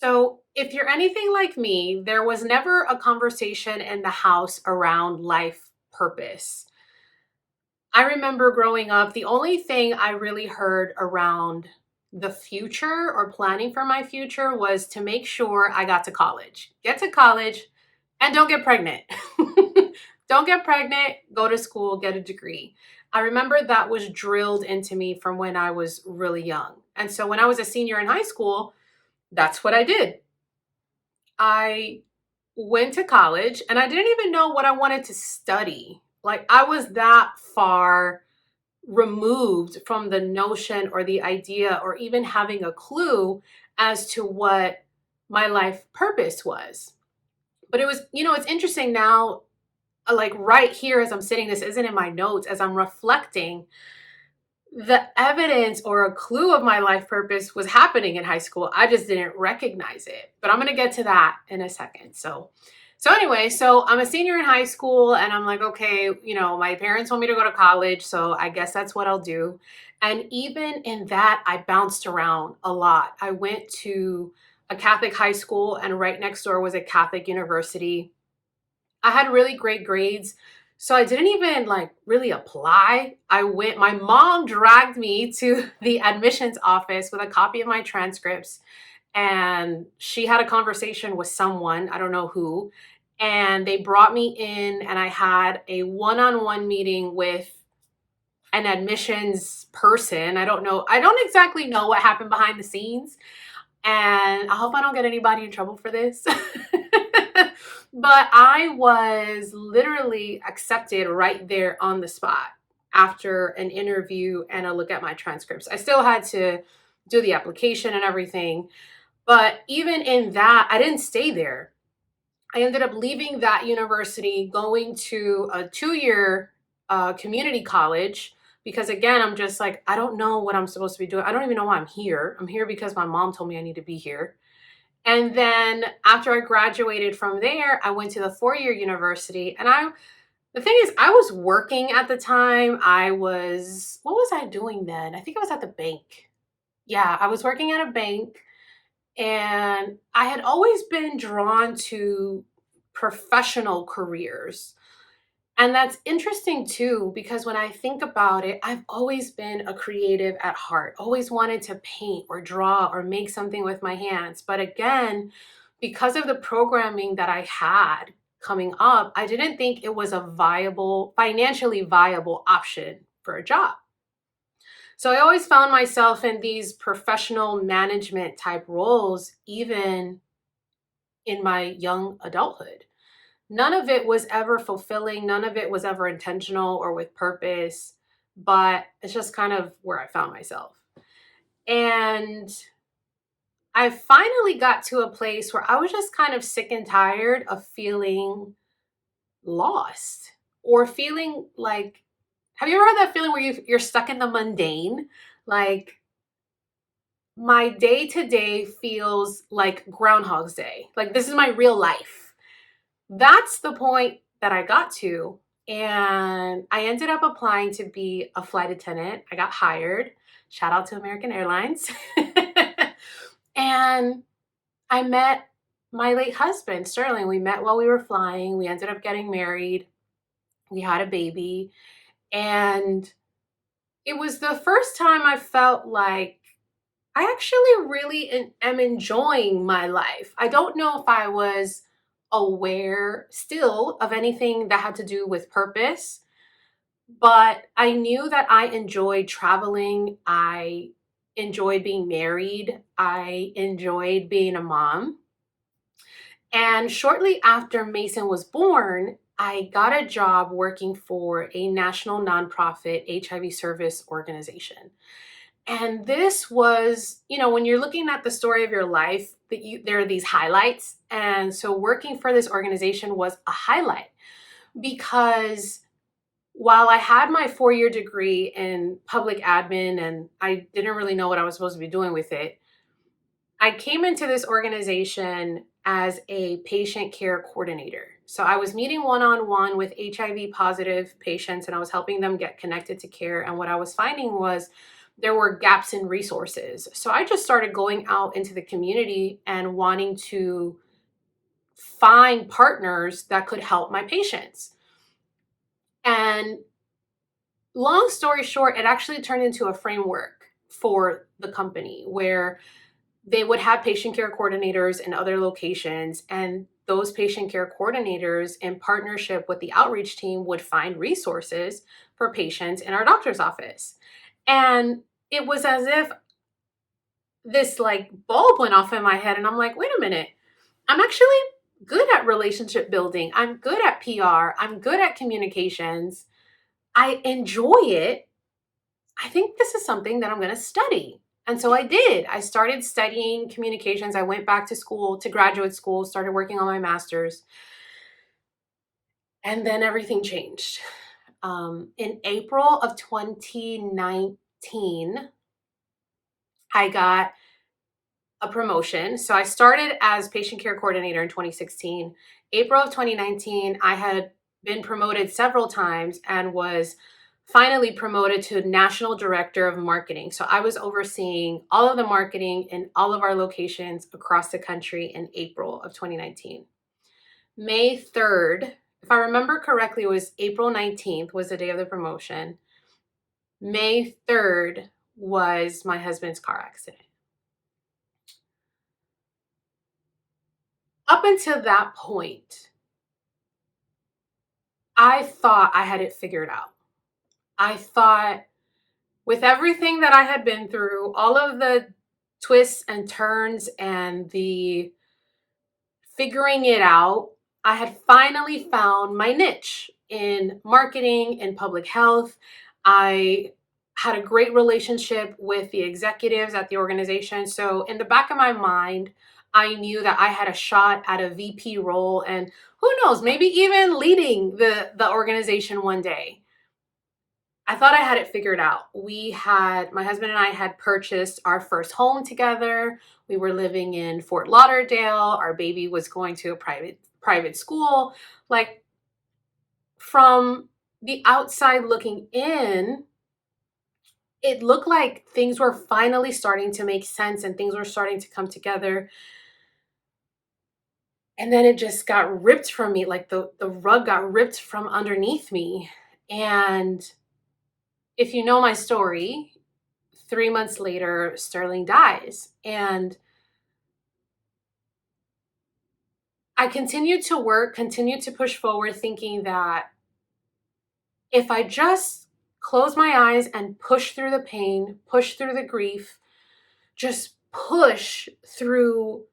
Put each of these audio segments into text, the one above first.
So, if you're anything like me, there was never a conversation in the house around life purpose. I remember growing up, the only thing I really heard around the future or planning for my future was to make sure I got to college. Get to college and don't get pregnant. Don't get pregnant, go to school, get a degree. I remember that was drilled into me from when I was really young. And so when I was a senior in high school, that's what I did. I went to college and I didn't even know what I wanted to study. Like, I was that far removed from the notion or the idea or even having a clue as to what my life purpose was. But it was, it's interesting now, like right here as I'm sitting, this isn't in my notes, as I'm reflecting, the evidence or a clue of my life purpose was happening in high school. I just didn't recognize it. But I'm going to get to that in a second. So I'm a senior in high school and I'm like, okay, my parents want me to go to college, so I guess that's what I'll do. And even in that, I bounced around a lot. I went to a Catholic high school and right next door was a Catholic university. I had really great grades. So I didn't even like really apply. My mom dragged me to the admissions office with a copy of my transcripts, and she had a conversation with someone, I don't know who, and they brought me in and I had a one-on-one meeting with an admissions person. I don't exactly know what happened behind the scenes, and I hope I don't get anybody in trouble for this. But I was literally accepted right there on the spot after an interview and a look at my transcripts. I still had to do the application and everything. But even in that, I didn't stay there. I ended up leaving that university, going to a 2 year community college because, again, I'm just like, I don't know what I'm supposed to be doing. I don't even know why I'm here. I'm here because my mom told me I need to be here. And then after I graduated from there, I went to the 4 year university. The thing is, I was working at the time. What was I doing then? I think I was at the bank. Yeah, I was working at a bank, and I had always been drawn to professional careers. And that's interesting too, because when I think about it, I've always been a creative at heart, always wanted to paint or draw or make something with my hands. But again, because of the programming that I had coming up, I didn't think it was a financially viable option for a job. So I always found myself in these professional management type roles, even in my young adulthood. None of it was ever fulfilling. None of it was ever intentional or with purpose, but it's just kind of where I found myself. And I finally got to a place where I was just kind of sick and tired of feeling lost or feeling like, have you ever had that feeling where you're stuck in the mundane? Like, my day to day feels like Groundhog's Day. Like, this is my real life. That's the point that I got to. And I ended up applying to be a flight attendant. I got hired. Shout out to American Airlines. And I met my late husband, Sterling. We met while we were flying. We ended up getting married. We had a baby. And it was the first time I felt like I actually really am enjoying my life. I don't know if I was aware still of anything that had to do with purpose, but I knew that I enjoyed traveling. I enjoyed being married. I enjoyed being a mom. And shortly after Mason was born, I got a job working for a national nonprofit HIV service organization. And this was, when you're looking at the story of your life, there are these highlights. And so working for this organization was a highlight because while I had my 4 year degree in public admin and I didn't really know what I was supposed to be doing with it, I came into this organization as a patient care coordinator. So I was meeting one on one with HIV positive patients and I was helping them get connected to care. And what I was finding was there were gaps in resources. So I just started going out into the community and wanting to find partners that could help my patients. And long story short, it actually turned into a framework for the company where they would have patient care coordinators in other locations, and those patient care coordinators in partnership with the outreach team would find resources for patients in our doctor's office. And it was as if this like bulb went off in my head, and I'm like, wait a minute, I'm actually good at relationship building, I'm good at PR, I'm good at communications, I enjoy it. I think this is something that I'm going to study. And so I did. I started studying communications. I went back to school, to graduate school, started working on my master's, and then everything changed. In April of 2019, I got a promotion. So I started as patient care coordinator in 2016. April of 2019, I had been promoted several times and was finally promoted to national director of marketing. So I was overseeing all of the marketing in all of our locations across the country in April of 2019. May 3rd, if I remember correctly, it was April 19th was the day of the promotion. May 3rd was my husband's car accident. Up until that point, I thought I had it figured out. I thought with everything that I had been through, all of the twists and turns and the figuring it out, I had finally found my niche in marketing and public health. I had a great relationship with the executives at the organization. So, in the back of my mind, I knew that I had a shot at a VP role, and who knows, maybe even leading the organization one day. I thought I had it figured out. My husband and I had purchased our first home together. We were living in Fort Lauderdale. Our baby was going to a private school. Like, from the outside looking in, it looked like things were finally starting to make sense and things were starting to come together. And then it just got ripped from me, like the rug got ripped from underneath me. And if you know my story, 3 months later, Sterling dies. And I continued to work, continued to push forward, thinking that if I just close my eyes and push through the pain, push through the grief, just push through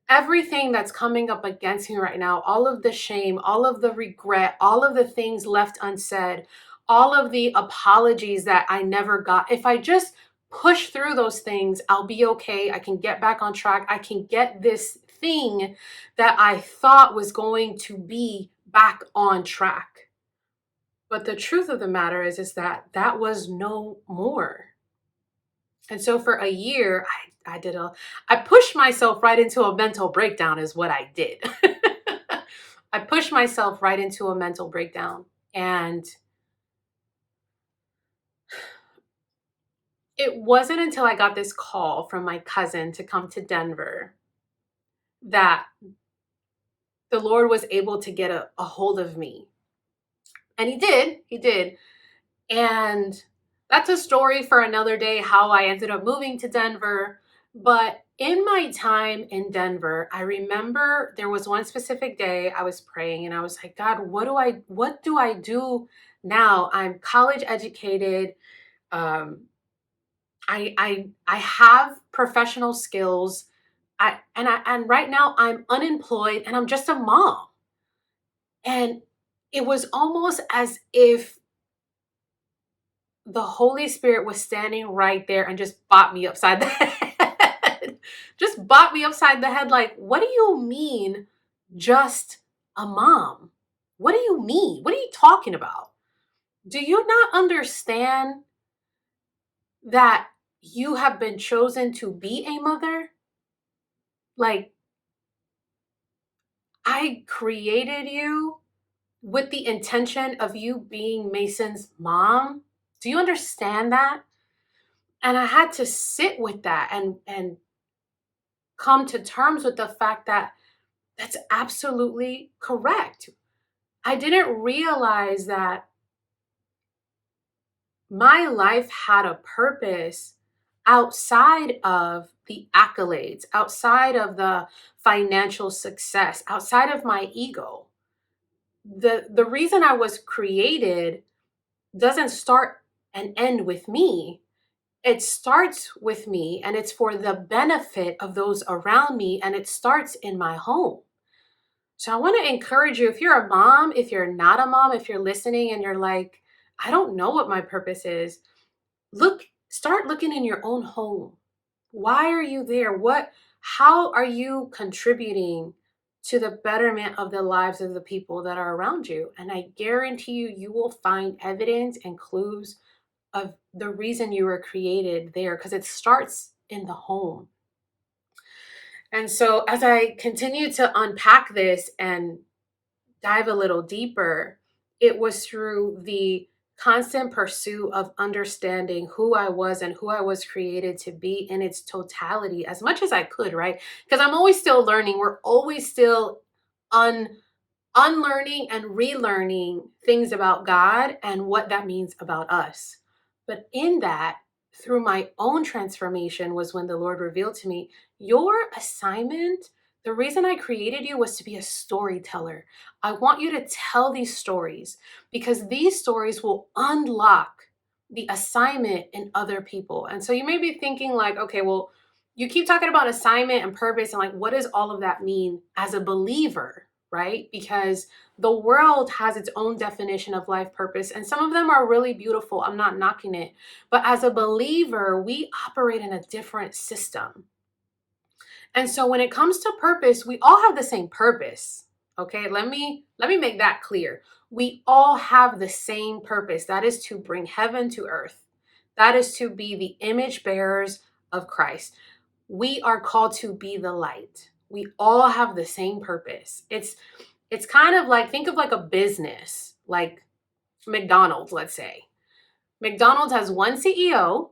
everything that's coming up against me right now, all of the shame, all of the regret, all of the things left unsaid, all of the apologies that I never got, if I just push through those things, I'll be okay. I can get back on track. I can get this thing that I thought was going to be back on track. But the truth of the matter is that was no more. And so for a year, I pushed myself right into a mental breakdown is what I did. I pushed myself right into a mental breakdown. And it wasn't until I got this call from my cousin to come to Denver that the Lord was able to get a hold of me. And he did. And that's a story for another day, how I ended up moving to Denver. But in my time in Denver, I remember there was one specific day I was praying and I was like, God, what do I do now? I'm college educated. Um, I have professional skills. And right now I'm unemployed and I'm just a mom. And it was almost as if the Holy Spirit was standing right there and just bopped me upside the head. Just bopped me upside the head, like, what do you mean, just a mom? What do you mean? What are you talking about? Do you not understand that you have been chosen to be a mother? Like, I created you with the intention of you being Mason's mom. Do you understand that? And I had to sit with that and come to terms with the fact that that's absolutely correct. I didn't realize that my life had a purpose outside of the accolades, outside of the financial success, outside of my ego. The reason I was created doesn't start and end with me. It starts with me, and it's for the benefit of those around me, and it starts in my home. So I want to encourage you, if you're a mom, if you're not a mom, if you're listening and you're like, I don't know what my purpose is, start looking in your own home. Why are you there? How are you contributing to the betterment of the lives of the people that are around you? And I guarantee you, you will find evidence and clues of the reason you were created there, because it starts in the home. And so as I continue to unpack this and dive a little deeper, it was through the constant pursuit of understanding who I was and who I was created to be in its totality as much as I could, right? Because I'm always still learning. We're always still un unlearning and relearning things about God and what that means about us. But in that, through my own transformation, was when the Lord revealed to me, your assignment, the reason I created you was to be a storyteller. I want you to tell these stories because these stories will unlock the assignment in other people. And so you may be thinking, like, okay, well, you keep talking about assignment and purpose, and like, what does all of that mean as a believer? Right? Because the world has its own definition of life purpose, and some of them are really beautiful. I'm not knocking it. But as a believer, we operate in a different system. And so when it comes to purpose, we all have the same purpose. Okay? Let me make that clear. We all have the same purpose. That is to bring heaven to earth. That is to be the image bearers of Christ. We are called to be the light. We all have the same purpose. It's kind of like, think of like a business, like McDonald's, let's say. McDonald's has one CEO,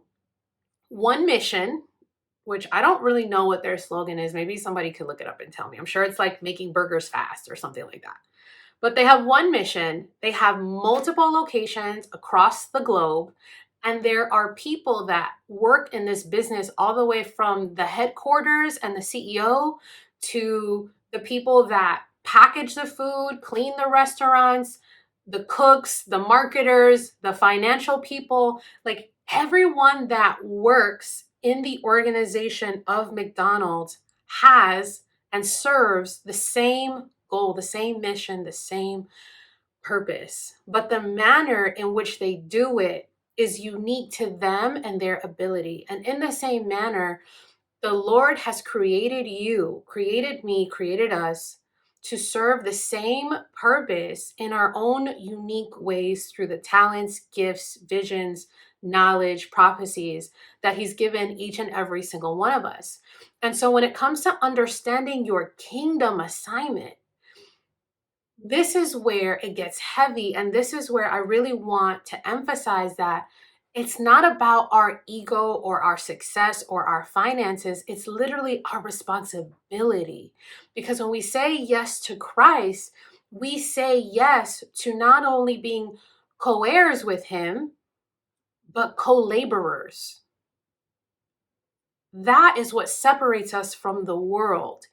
one mission, which I don't really know what their slogan is. Maybe somebody could look it up and tell me. I'm sure it's like making burgers fast or something like that. But they have one mission. They have multiple locations across the globe. And there are people that work in this business all the way from the headquarters and the CEO to the people that package the food, clean the restaurants, the cooks, the marketers, the financial people, like everyone that works in the organization of McDonald's has and serves the same goal, the same mission, the same purpose. But the manner in which they do it is unique to them and their ability. And in the same manner, the Lord has created you, created me, created us to serve the same purpose in our own unique ways through the talents, gifts, visions, knowledge, prophecies that He's given each and every single one of us. And so when it comes to understanding your kingdom assignment, this is where it gets heavy. And this is where I really want to emphasize that it's not about our ego or our success or our finances. It's literally our responsibility. Because when we say yes to Christ, we say yes to not only being co heirs with Him, but co laborers. That is what separates us from the world.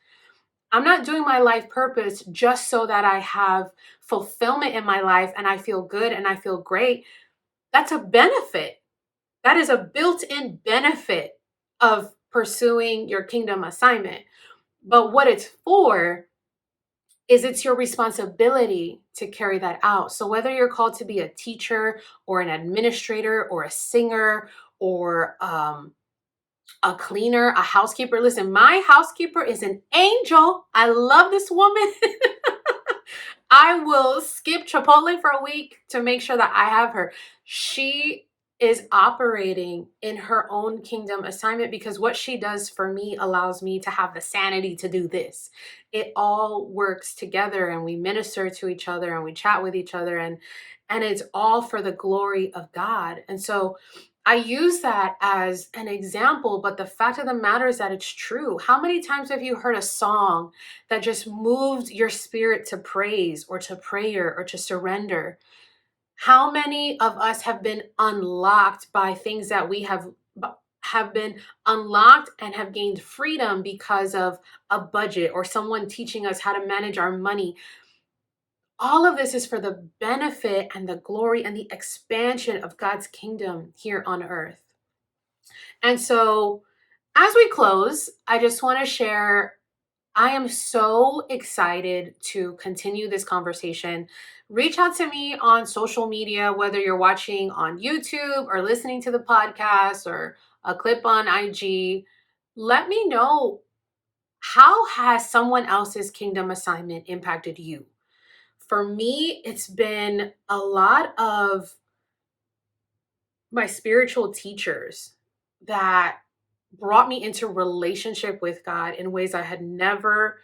I'm not doing my life purpose just so that I have fulfillment in my life and I feel good and I feel great. That's a benefit. That is a built in benefit of pursuing your kingdom assignment. But what it's for is it's your responsibility to carry that out. So whether you're called to be a teacher or an administrator or a singer or a cleaner, a housekeeper. Listen, my housekeeper is an angel. I love this woman. I will skip Chipotle for a week to make sure that I have her. She is operating in her own kingdom assignment because what she does for me allows me to have the sanity to do this. It all works together and we minister to each other and we chat with each other and it's all for the glory of God. And so I use that as an example, but the fact of the matter is that it's true. How many times have you heard a song that just moved your spirit to praise or to prayer or to surrender? How many of us have been unlocked by things that we have been unlocked and have gained freedom because of a budget or someone teaching us how to manage our money? All of this is for the benefit and the glory and the expansion of God's kingdom here on earth. And so, as we close, I just want to share I am so excited to continue this conversation. Reach out to me on social media, whether you're watching on YouTube or listening to the podcast or a clip on IG. Let me know, how has someone else's kingdom assignment impacted you? For me, it's been a lot of my spiritual teachers that brought me into relationship with God in ways I had never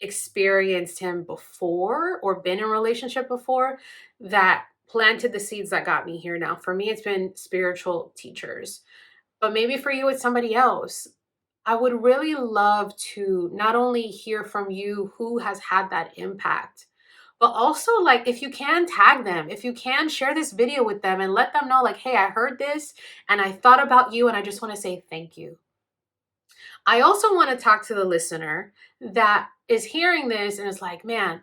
experienced him before or been in a relationship before, that planted the seeds that got me here now. For me, it's been spiritual teachers, but maybe for you, it's somebody else. I would really love to not only hear from you who has had that impact, but also, like, if you can tag them, if you can share this video with them and let them know, like, hey, I heard this and I thought about you and I just want to say thank you. I also want to talk to the listener that is hearing this and is like, man,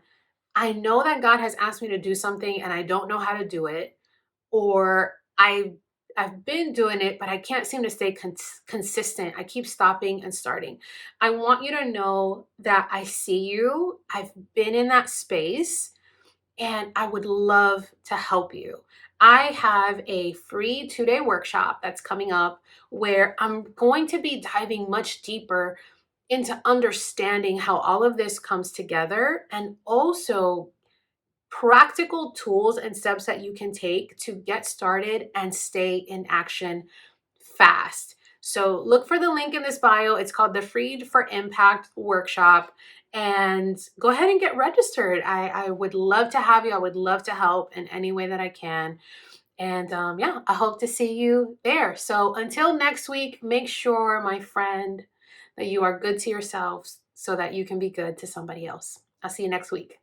I know that God has asked me to do something and I don't know how to do it, or I've been doing it but I can't seem to stay consistent. I keep stopping and starting. I want you to know that I see you. I've been in that space and I would love to help you. I have a free 2-day workshop that's coming up where I'm going to be diving much deeper into understanding how all of this comes together, and also practical tools and steps that you can take to get started and stay in action fast. So look for the link in this bio. It's called the Freed for Impact Workshop. And go ahead and get registered. I would love to have you. I would love to help in any way that I can. And yeah, I hope to see you there. So until next week, make sure, my friend, that you are good to yourselves so that you can be good to somebody else. I'll see you next week.